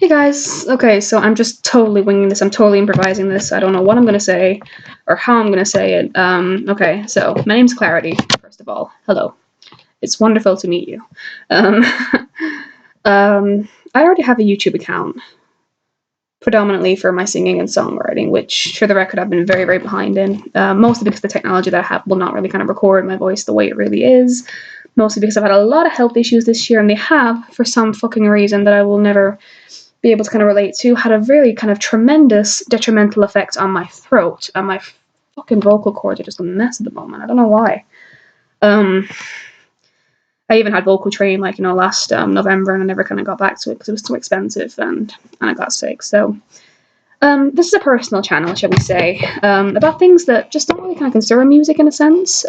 Hey guys, okay, so I'm just totally winging this. I'm totally improvising this. I don't know what I'm gonna say or how I'm gonna say it. Okay, so my name's Clarity, first of all. Hello. It's wonderful to meet you. Um, I already have a YouTube account, predominantly for my singing and songwriting, which, for the record, I've been very, very behind in. Mostly because the technology that I have will not really kind of record my voice the way it really is. Mostly because I've had a lot of health issues this year, and they have, for some fucking reason that I will never be able to kind of relate to, had a very kind of tremendous detrimental effect on my throat, and my fucking vocal cords are just a mess at the moment. I don't know why. I even had vocal training last November, and I never kind of got back to it because it was too expensive, and I got sick. So this is a personal channel, shall we say, about things that just don't really kind of concern music in a sense.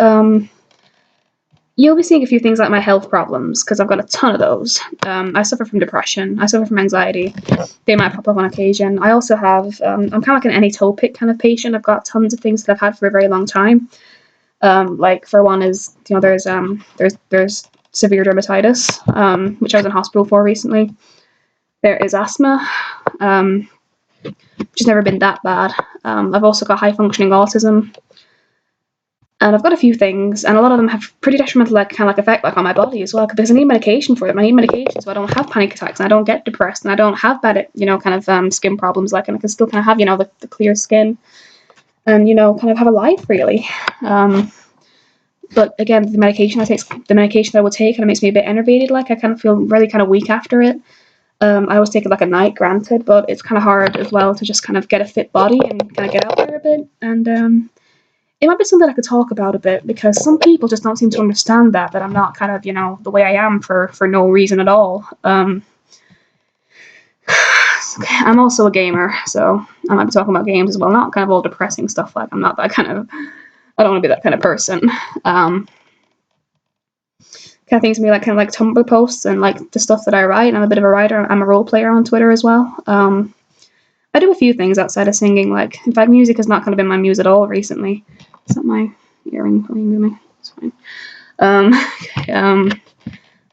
You'll be seeing a few things like my health problems, because I've got a ton of those. I suffer from depression. I suffer from anxiety. They might pop up on occasion. I also have, I'm kind of like an atopic kind of patient. I've got tons of things that I've had for a very long time. Like, for one is, there's severe dermatitis, which I was in hospital for recently. There is asthma, which has never been that bad. I've also got high-functioning autism. And I've got a few things, and a lot of them have pretty detrimental effect on my body as well, because I need medication for them. I need medication so I don't have panic attacks, and I don't get depressed, and I don't have bad, skin problems, and I can still kind of have, the clear skin, and, kind of have a life, really. But again, the medication that I would take kind of makes me a bit enervated, I kind of feel really kind of weak after it. I always take it like a night, granted, but it's kind of hard as well to just kind of get a fit body and kind of get out there a bit, and, it might be something I could talk about a bit, because some people just don't seem to understand that I'm not kind of, the way I am for no reason at all. I'm also a gamer, so I might be talking about games as well, not kind of all depressing stuff, I'm not that kind of, I don't want to be that kind of person. Kind of things to me like Tumblr posts and the stuff that I write. I'm a bit of a writer. I'm a role player on Twitter as well. I do a few things outside of singing, in fact, music has not kind of been my muse at all recently. Is that my earring playing with me? It's fine. I've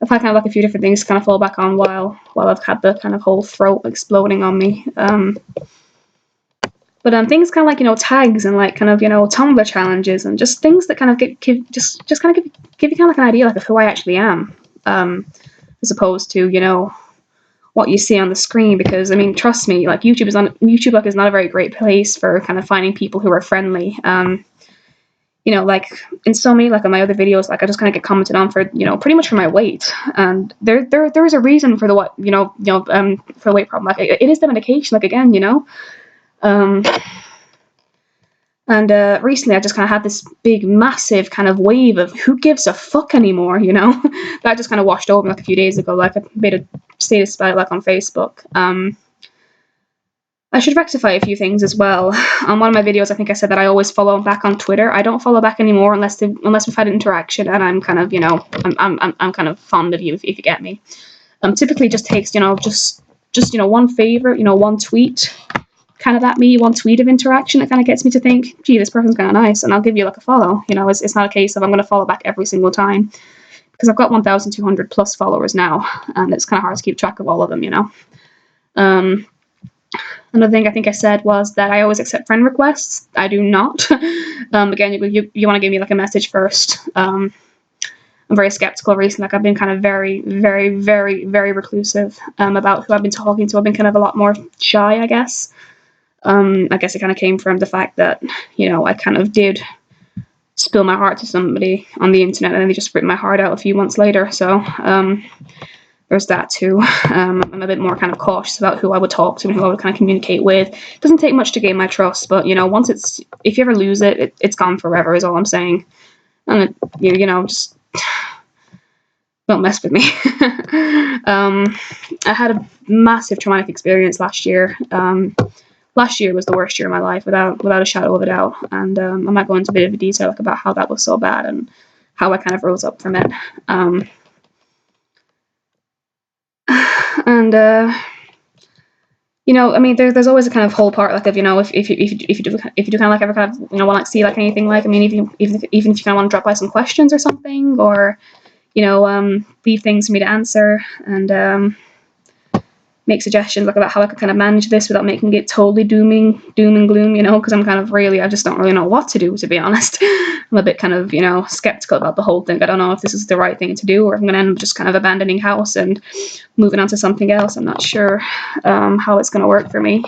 had kind of a few different things to kind of fall back on while I've had the kind of whole throat exploding on me. But things kind of tags and Tumblr challenges and just things that kind of give you kind of an idea of who I actually am, as opposed to what you see on the screen. Because I mean, trust me, YouTube is not a very great place for kind of finding people who are friendly. In so many on my other videos, I just kind of get commented on for pretty much for my weight, and there is a reason for the for the weight problem. It is the medication. Again, and recently I just kind of had this big, massive kind of wave of who gives a fuck anymore, that just kind of washed over me a few days ago. I made a status about it on Facebook. I should rectify a few things as well. On one of my videos, I think I said that I always follow back on Twitter. I don't follow back anymore unless we've had an interaction, and I'm kind of I'm kind of fond of you if you get me. Typically just takes just one favorite, one tweet, kind of at me, one tweet of interaction that kind of gets me to think, gee, this person's kind of nice, and I'll give you a follow. It's not a case of I'm going to follow back every single time, because I've got 1,200 plus followers now, and it's kind of hard to keep track of all of them. Another thing I think I said was that I always accept friend requests. I do not. Again, you want to give me a message first. I'm very skeptical recently. I've been kind of very, very, very, very reclusive about who I've been talking to. I've been kind of a lot more shy, I guess. I guess it kind of came from the fact that, I kind of did spill my heart to somebody on the internet, and then they just ripped my heart out a few months later. So there's that too. I'm a bit more kind of cautious about who I would talk to and who I would kind of communicate with. It doesn't take much to gain my trust, but once if you ever lose it, it's gone forever, is all I'm saying. And just don't mess with me. I had a massive traumatic experience last year. Last year was the worst year of my life, without a shadow of a doubt. And I might go into a bit of detail about how that was so bad and how I kind of rose up from it. And I mean, there's always a kind of whole part if you do kind of ever kind of want to see anything I mean, even if you kind of want to drop by some questions or something, or leave things for me to answer, and make suggestions like about how I could kind of manage this without making it totally doom and gloom, you know, because I'm kind of I just don't really know what to do, to be honest. I'm a bit kind of, you know, skeptical about the whole thing. I don't know if this is the right thing to do, or if I'm going to end up just kind of abandoning house and moving on to something else. I'm not sure how it's going to work for me.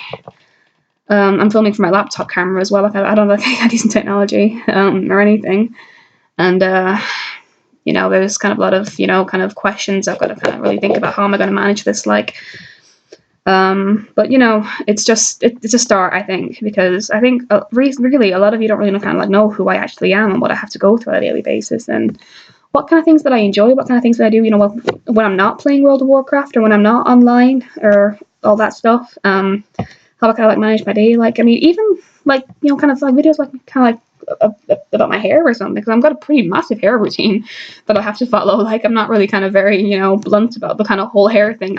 I'm filming from my laptop camera as well. Like I don't have like decent technology or anything, and you know, there's kind of a lot of, you know, kind of questions I've got to kind of really think about. How am I going to manage this? Like, but you know, it's a start, I think, because I think really a lot of you don't really know who I actually am and what I have to go through on a daily basis, and what kind of things that I enjoy, what kind of things that I do, you know, when I'm not playing World of Warcraft or when I'm not online or all that stuff. How I kind of like manage my day. Like, I mean, even like, you know, kind of like videos like kind of like about my hair or something, because I've got a pretty massive hair routine that I have to follow. Like, I'm not really kind of very, you know, blunt about the kind of whole hair thing.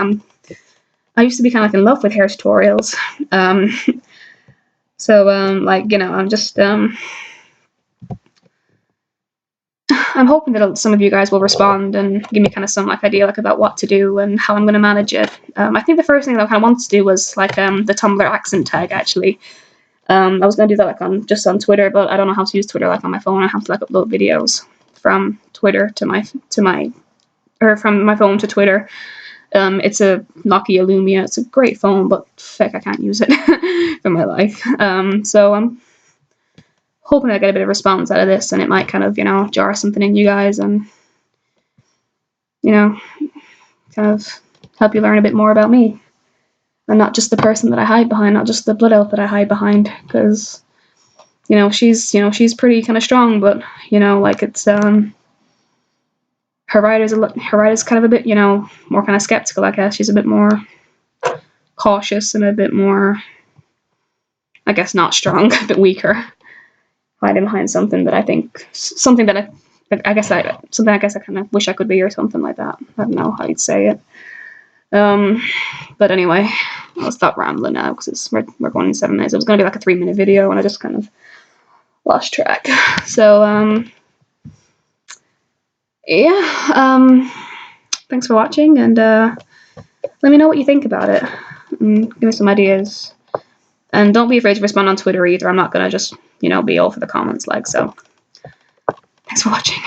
I used to be kind of like in love with hair tutorials. So like, you know, I'm hoping that some of you guys will respond and give me kind of some like idea like about what to do and how I'm going to manage it. I think the first thing that I kind of wanted to do was like the Tumblr accent tag, actually. I was going to do that like just on Twitter, but I don't know how to use Twitter like on my phone. I have to like upload videos from Twitter from my phone to Twitter. It's a Nokia Lumia. It's a great phone, but feck, I can't use it for my life. So I'm hoping I get a bit of response out of this, and it might kind of, you know, jar something in you guys, and, you know, kind of help you learn a bit more about me. I'm not just the person that I hide behind, not just the blood elf that I hide behind, because, you know, she's pretty kind of strong, but, you know, like, it's her rider's kind of a bit, you know, more kind of skeptical, I guess. She's a bit more cautious and a bit more, I guess, not strong, a bit weaker, hiding behind something that I guess I kind of wish I could be, or something like that. I don't know how you'd say it. But anyway, I'll stop rambling now because we're going in 7 minutes. It was going to be like a 3-minute video, and I just kind of lost track. So yeah, thanks for watching, and let me know what you think about it, and give me some ideas. And don't be afraid to respond on Twitter either. I'm not gonna just, you know, be all for the comments, like, so. Thanks for watching.